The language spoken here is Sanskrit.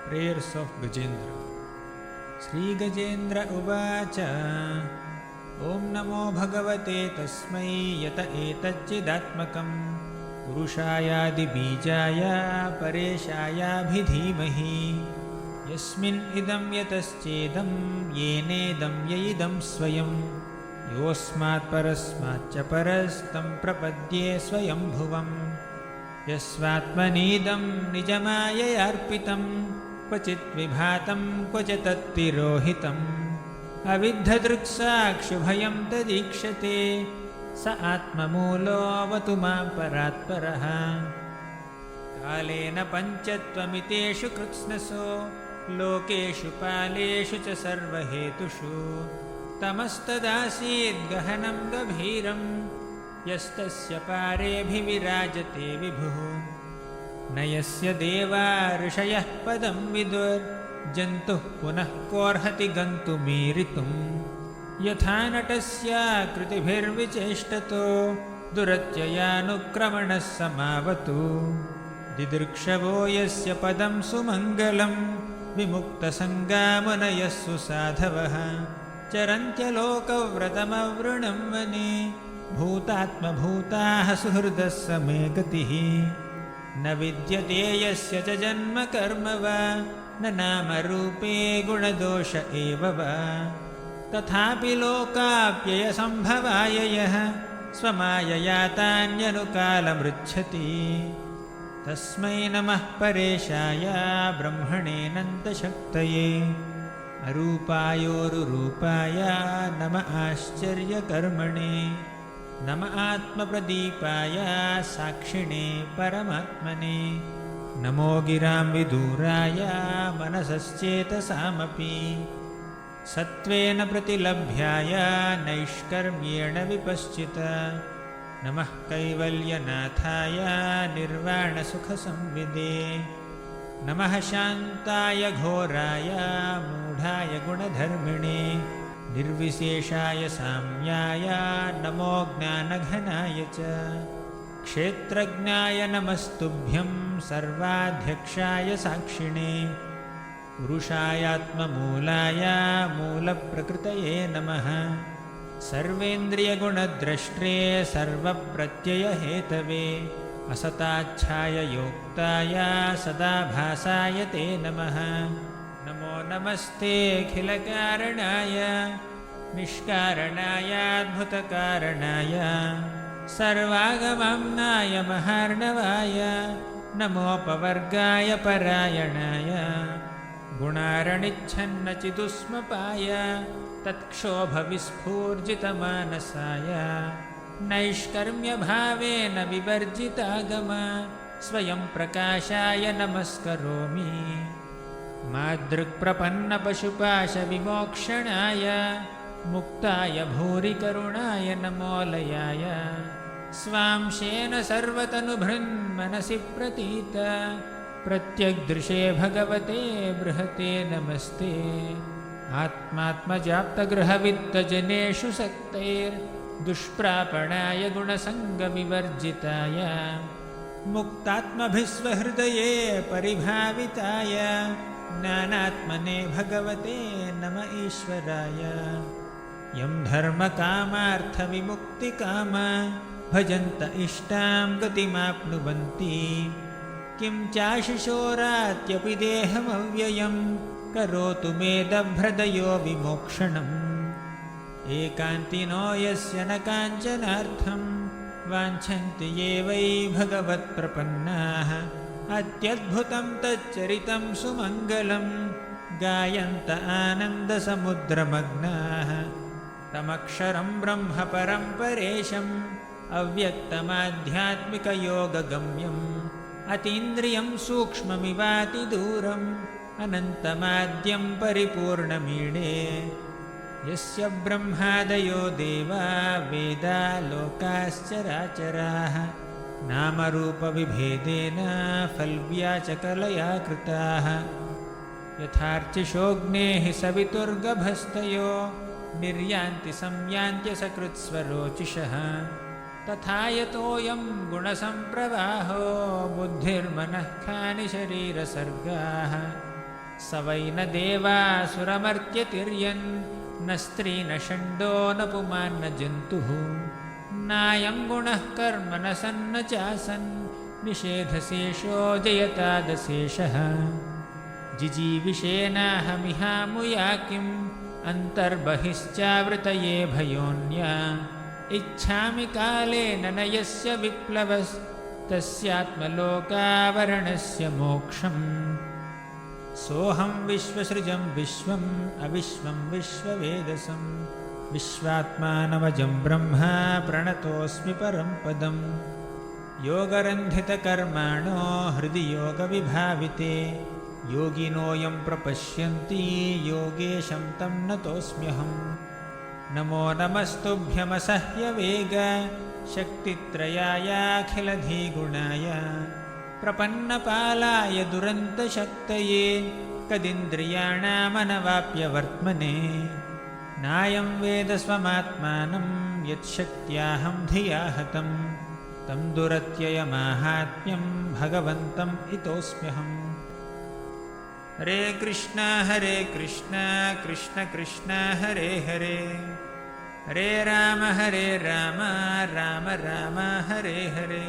प्रेयर्स् आफ् गजेन्द्र। श्रीगजेन्द्र उवाच। ॐ नमो भगवते तस्मै यत एतच्चिदात्मकं पुरुषायादिबीजाय परेशायाभिधीमहि यस्मिन् इदं यतश्चेदं येनेदं य इदं स्वयं योऽस्मात् परस्माच्च परस्तं प्रपद्ये स्वयंभुवम् यस्वात्मनीदं निजमाययार्पितं क्वचित् विभातं क्वचित् तत्तिरोहितम् अविद्धदृक्साक्षुभयं तदीक्षते स आत्ममूलोऽवतु मां परात्परः कालेन पञ्चत्वमितेषु कृत्स्नसो लोकेषु पालेषु च सर्वहेतुषु तमस्तदासीद्गहनं गभीरं यस्तस्य पारेऽभिविराजते विभुः न यस्य देवा ऋषयः पदं विदुर्जन्तुः पुनः कोऽर्हति गन्तुमीरितुं यथा नटस्य कृतिभिर्विचेष्टतो दुरत्ययानुक्रमणः समावतु दिदृक्षवो यस्य पदं सुमङ्गलं विमुक्तसङ्गामुनयः सुसाधवः चरन्त्यलोकव्रतमवृणं वने भूतात्मभूताः सुहृदः समे गतिः न विद्यते यस्य च जन्म कर्म वा न नामरूपे गुणदोष एव वा तथापि लोकाप्ययसम्भवाय यः स्वमायया तान्यनुकालमृच्छति तस्मै नमः परेशाय ब्रह्मणेऽनन्तशक्तये अरूपायोरुरूपाय नम आश्चर्यकर्मणे नम आत्मप्रदीपाय साक्षिणे परमात्मने नमो गिरां विदूराय मनसश्चेतसामपि सत्त्वेन प्रतिलभ्याय नैष्कर्म्येण विपश्चित नमः कैवल्यनाथाय निर्वाणसुखसंविदे नमः शान्ताय घोराय मूढाय गुणधर्मिणे निर्विशेषाय साम्याय नमो ज्ञानघनाय च क्षेत्रज्ञाय नमस्तुभ्यं सर्वाध्यक्षाय साक्षिणे पुरुषायात्ममूलाय मूलप्रकृतये नमः सर्वेन्द्रियगुणद्रष्ट्रे सर्वप्रत्ययहेतवे असताच्छाय योक्ताय सदाभासाय ते नमः नमो नमस्तेऽखिलकारणाय निष्कारणायाद्भुतकारणाय सर्वागमम्नाय महार्णवाय नमोपवर्गाय परायणाय गुणारणिच्छन्नचिदुष्मपाय तत्क्षोभविस्फूर्जितमानसाय नैष्कर्म्यभावेन विवर्जितागम स्वयं प्रकाशाय नमस्करोमि मादृक्प्रपन्नपशुपाशविमोक्षणाय मुक्ताय भूरिकरुणाय नमोलयाय स्वांशेन सर्वतनुभृन्मनसि प्रतीत प्रत्यग्दृशे भगवते बृहते नमस्ते आत्मात्मजाप्तगृहवित्तजनेषु सक्तैर्दुष्प्रापणाय गुणसङ्गविवर्जिताय मुक्तात्मभिस्वहृदये परिभाविताय ज्ञानात्मने भगवते नम ईश्वराय यं धर्मकामार्थविमुक्तिकाम भजन्त इष्टां गतिमाप्नुवन्ति किं चाशिशोरात्यपि देहमव्ययं करोतु मेदभ्रदयो विमोक्षणम् एकान्तिनो यस्य न काञ्चनार्थं वाञ्छन्ति ये वै भगवत्प्रपन्नाः अत्यद्भुतं तच्चरितं सुमङ्गलं गायन्त आनन्दसमुद्रमग्नाः तमक्षरं ब्रह्म परं परेशम् अव्यक्तमाध्यात्मिकयोगगम्यम् अतीन्द्रियं सूक्ष्ममिवातिदूरम् अनन्तमाद्यं परिपूर्णमीडे यस्य ब्रह्मादयो देवा वेदा लोकाश्चराचराः नामरूपविभेदेन फल्व्याचकलया कृताः यथार्चिषोऽग्नेः सवितुर्गभस्तयो निर्यान्ति संयान्त्यसकृत्स्वरोचिषः तथा यतोऽयं गुणसम्प्रवाहो बुद्धिर्मनः खानि शरीरसर्गाः स वै न देवासुरमर्त्यतिर्यन् न स्त्री न षण्डो न पुमान् न जन्तुः नायं गुणः कर्म न सन्न चासन् निषेधशेषो जयतादशेषः जिजीविषेनाहमिहामुया किम् अन्तर्बहिश्चावृतये भयोऽन्या इच्छामि कालेन न यस्य विप्लवस्तस्यात्मलोकावरणस्य मोक्षम् सोऽहं विश्वसृजं विश्वम् अविश्वं विश्ववेदसं विश्वात्मानमजं ब्रह्मा प्रणतोऽस्मि परं पदम् योगरन्धितकर्माणो हृदि योगविभाविते योगिनोऽयं प्रपश्यन्ति योगेशं तं नतोऽस्म्यहम् नमो नमस्तुभ्यमसह्यवेग शक्तित्रयायाखिलधिगुणाय प्रपन्नपालाय दुरन्तशक्तये कदिन्द्रियाणामनवाप्यवर्त्मने नायं वेद स्वमात्मानं यच्छक्त्याहं धिया हतं तं दुरत्ययमाहात्म्यं भगवन्तम् इतोऽस्म्यहम् हरे कृष्ण कृष्ण कृष्ण हरे हरे हरे राम राम राम हरे हरे।